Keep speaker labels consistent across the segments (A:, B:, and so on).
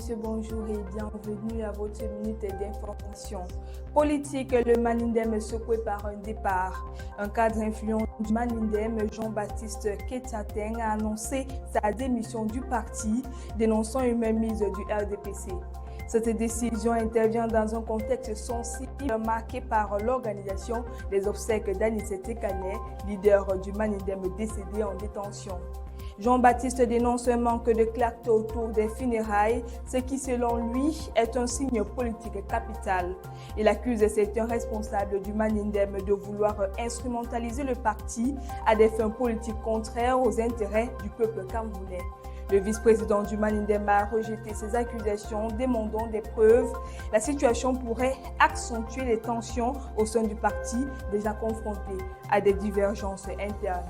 A: monsieur, bonjour et bienvenue à votre minute d'information. Politique, le Manindem secoué par un départ. Un cadre influent du Manindem, Jean-Baptiste Ketchaten, a annoncé sa démission du parti, dénonçant une mainmise du RDPC. Cette décision intervient dans un contexte sensible marqué par l'organisation des obsèques d'Anicete Kané, leader du Manindem décédé en détention. Jean-Baptiste dénonce un manque de clarté autour des funérailles, ce qui selon lui est un signe politique capital. Il accuse certains responsables du Manindem de vouloir instrumentaliser le parti à des fins politiques contraires aux intérêts du peuple camerounais. Le vice-président du Manindem a rejeté ces accusations, demandant des preuves. La situation pourrait accentuer les tensions au sein du parti, déjà confronté à des divergences internes.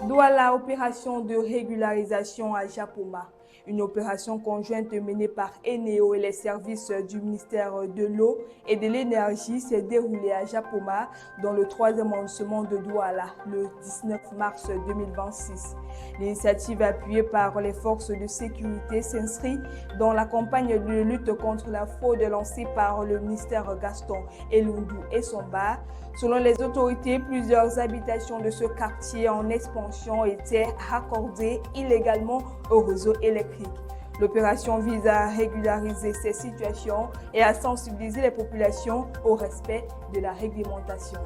A: Douala, opération de régularisation à Japoma. Une opération conjointe menée par Eneo et les services du ministère de l'Eau et de l'Énergie s'est déroulée à Japoma, dans le 3e arrondissement de Douala, le 19 mars 2026. L'initiative appuyée par les forces de sécurité s'inscrit dans la campagne de lutte contre la fraude lancée par le ministère Gaston Elundou et Somba. Selon les autorités, plusieurs habitations de ce quartier en expansion étaient raccordées illégalement au réseau électrique. L'opération vise à régulariser ces situations et à sensibiliser les populations au respect de la réglementation.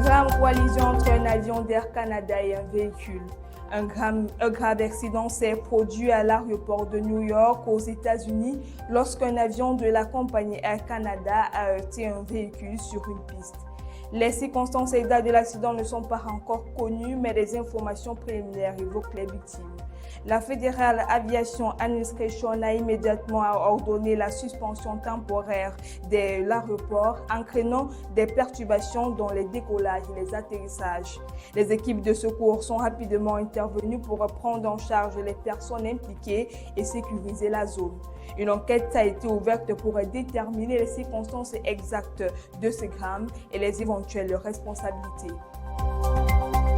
A: Grave collision entre un avion d'Air Canada et un véhicule. Un grave accident s'est produit à l'aéroport de New York aux États-Unis lorsqu'un avion de la compagnie Air Canada a heurté un véhicule sur une piste. Les circonstances exactes de l'accident ne sont pas encore connues, mais des informations préliminaires évoquent les victimes. La Federal Aviation Administration a immédiatement ordonné la suspension temporaire de l'aéroport, entraînant des perturbations dans les décollages et les atterrissages. Les équipes de secours sont rapidement intervenues pour prendre en charge les personnes impliquées et sécuriser la zone. Une enquête a été ouverte pour déterminer les circonstances exactes de ce drame et les éventuelles responsabilités.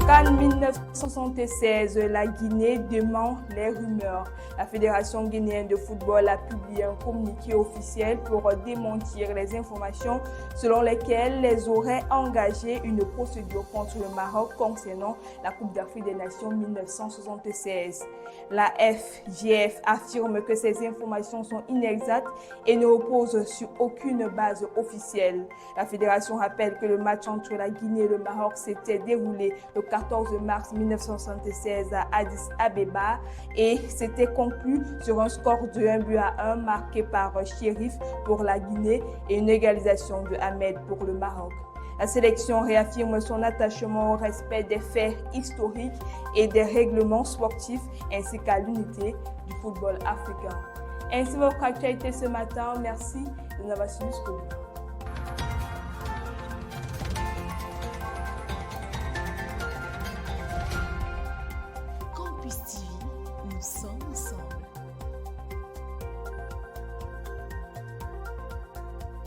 A: CAN 1976, la Guinée dément les rumeurs. La Fédération guinéenne de football a publié un communiqué officiel pour démentir les informations selon lesquelles les aurait engagé une procédure contre le Maroc concernant la Coupe d'Afrique des Nations 1976. La FGF affirme que ces informations sont inexactes et ne reposent sur aucune base officielle. La fédération rappelle que le match entre la Guinée et le Maroc s'était déroulé le 14 mars 1976 à Addis Abeba et s'était conclu sur un score de 1-1 marqué par Chérif pour la Guinée et une égalisation de Ahmed pour le Maroc. La sélection réaffirme son attachement au respect des faits historiques et des règlements sportifs ainsi qu'à l'unité du football africain. Ainsi votre actualité ce matin. Merci de nous avoir suivis jusqu'au bout.